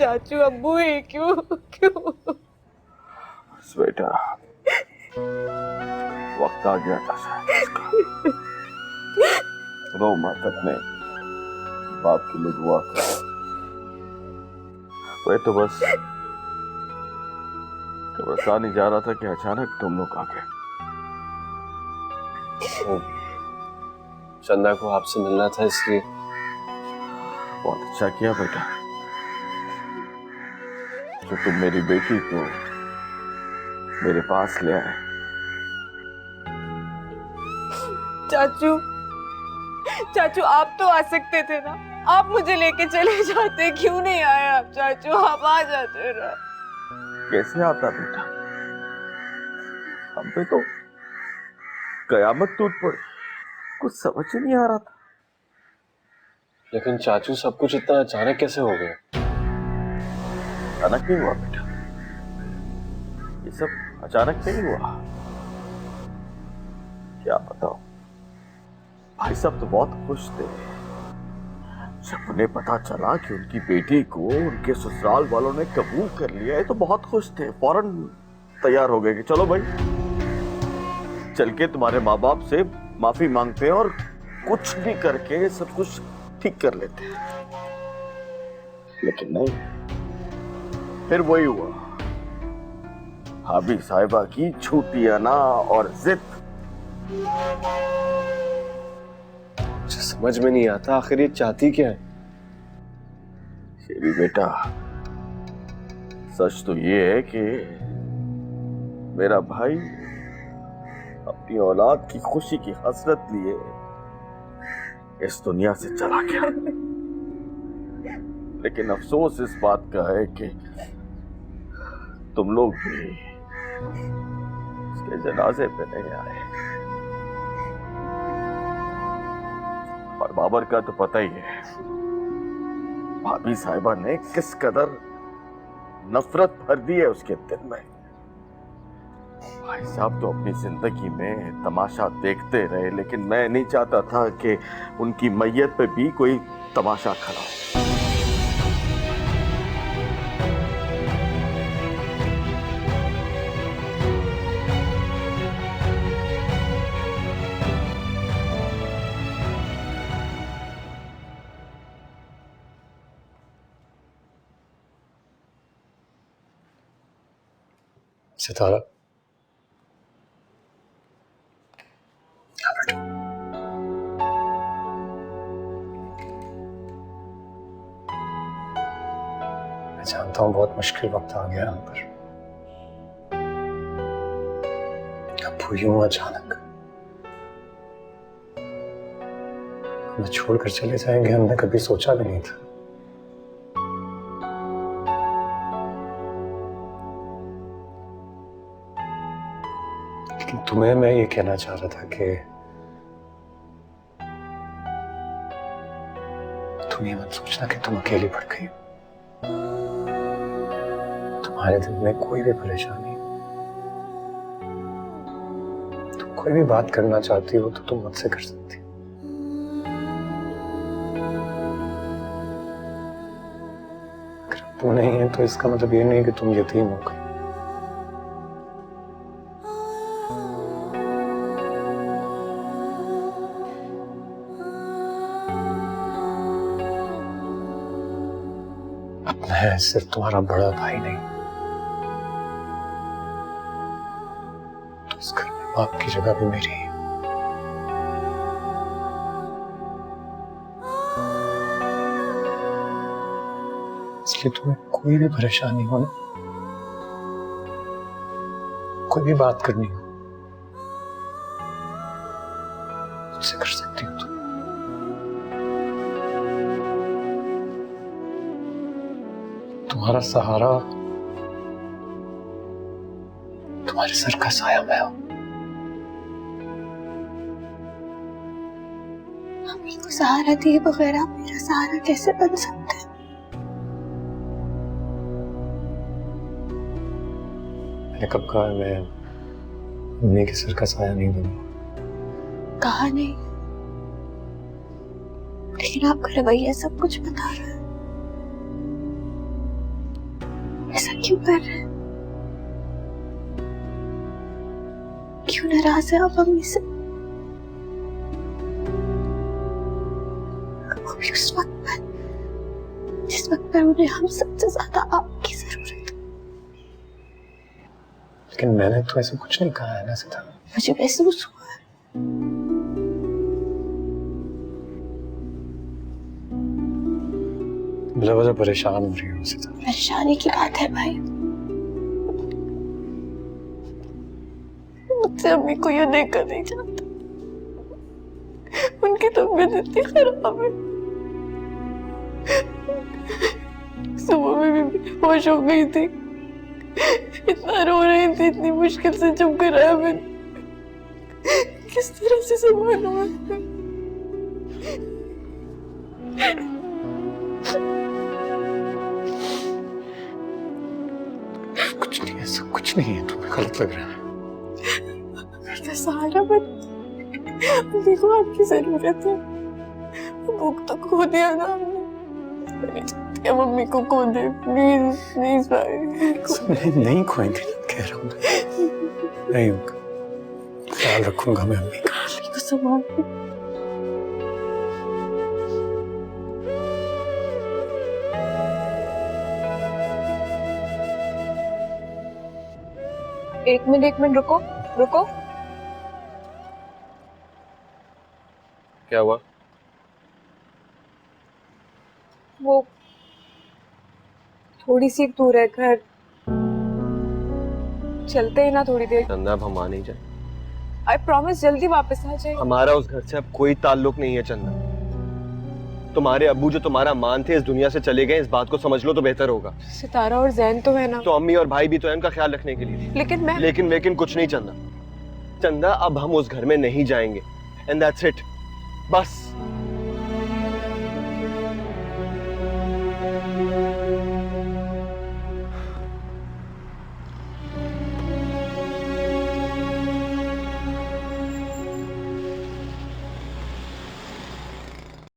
चाचू अब्बू ही क्यों क्यों? बेटा वक्त आ गया था शायद इसका। रो मत, अपने बाप के लिए दुआ कर। वह तो बस कब्रिस्तान ही जा रहा था कि अचानक तुम लोग आ गए। चंदा को आपसे मिलना था इसलिए। बहुत अच्छा किया बेटा जो तुम मेरी बेटी को मेरे पास ले आए। चाचू चाचू आप तो आ सकते थे ना, आप मुझे लेके चले जाते, क्यों नहीं आए आप चाचू? आप आ जाते ना। कैसे आता बेटा, हम पे तो कयामत टूट पड़ी, कुछ समझ ही नहीं आ रहा था। लेकिन चाचू सब कुछ इतना अचानक कैसे हो गया? अचानक नहीं हुआ बेटा, ये सब अचानक नहीं हुआ। क्या बताओ, भाई साहब तो बहुत खुश थे जब उन्हें पता चला कि उनकी बेटी को उनके ससुराल वालों ने कबूल कर लिया है, तो बहुत खुश थे। फौरन तैयार हो गए कि चलो भाई चल के तुम्हारे माँ बाप से माफी मांगते हैं और कुछ भी करके सब कुछ ठीक कर लेते हैं। लेकिन नहीं, फिर वही हुआ, भाभी साहिबा की झूठी अना और जिद। मुझे समझ में नहीं आता आखिर ये चाहती क्या है? शेरी बेटा, सच तो ये है कि मेरा भाई अपनी औलाद की खुशी की हसरत लिए इस दुनिया से चला गया। लेकिन अफसोस इस बात का है कि तुम लोग भी उसके जनाजे पे नहीं आए। और बाबर का तो पता ही है, भाभी साहिबा ने किस कदर नफरत भर दी है उसके दिल में। भाई साहब तो अपनी जिंदगी में तमाशा देखते रहे, लेकिन मैं नहीं चाहता था कि उनकी मैयत पे भी कोई तमाशा खड़ा हो। सितारा, मैं जानता हूं बहुत मुश्किल वक्त आ गया हम पर। अब यूं अचानक हमें छोड़कर चले जाएंगे, हमने कभी सोचा भी नहीं था। लेकिन तुम्हें मैं ये कहना चाह रहा था कि तुम ये मत सोचना कि तुम अकेली पड़ गई हो। तुम्हारे दिल में कोई भी परेशानी, तुम कोई भी बात करना चाहती हो तो तुम मुझसे कर सकती हो। अगर तुम नहीं है तो इसका मतलब ये नहीं कि तुम यतीम हो गई। अब मैं सिर्फ तुम्हारा बड़ा भाई नहीं, तो इस घर में बाप की जगह भी मेरी है। इसलिए तुम्हें कोई भी परेशानी हो ना, कोई भी बात करनी हो, मुझसे कर सकती हो तुम। तुम्हारा सहारा, तुम्हारे सर का साया मैं हूं। मम्मी को सहारा दिए बगैर आप मेरा सहारा कैसे बन सकते हैं? मैंने कब कहा मैं मम्मी के सर का साया नहीं बनूंगा? कहा नहीं, लेकिन आपका रवैया सब कुछ बता रहा है। ऐसा क्यों कर रहे हैं? क्यों नाराज है आप अम्मी से? अभी उस वक्त पर, जिस वक्त पर उन्हें हम सबसे ज्यादा आपकी जरूरत है। लेकिन मैंने तो ऐसा कुछ नहीं कहा है ना सीता। मुझे महसूस हुआ है। बिला वजह परेशान हो रही हो सीता। परेशानी की बात है भाई। मुझसे अम्मी को ये देखकर नहीं चाहता। उनकी तबीयत इतनी खराब है। सुबह में भी बेहोश हो गई थी। इतना रो रही थी, इतनी मुश्किल से चुप कराया मैंने। किस तरह से संभालूं मैं? कुछ नहीं है, सब कुछ नहीं है, तुम्हें गलत लग रहा है। मेरा सहारा बन। अम्मी को आपकी जरूरत है। बुक तो खो दिया ना हमने। अब मम्मी को खो दे, प्लीज प्लीज भाई। नहीं खोएंगे, कह रहा हूँ नहीं होगा। ख्याल रखूंगा मैं अम्मी का। को संभाल। एक मिनट रुको रुको। क्या हुआ? वो थोड़ी सी दूर है घर, चलते हैं ना थोड़ी देर। चंदा, अब हम आ नहीं जाए। आई प्रॉमिस जल्दी वापस आ जाए। हमारा उस घर से अब कोई ताल्लुक नहीं है चंदा। तुम्हारे अब्बू जो तुम्हारा मान थे इस दुनिया से चले गए, इस बात को समझ लो तो बेहतर होगा। सितारा और जैन तो है ना। तो अम्मी और भाई भी तो है, उनका ख्याल रखने के लिए। लेकिन मैं लेकिन कुछ नहीं चंदा। चंदा, अब हम उस घर में नहीं जाएंगे एंड दैट्स इट। बस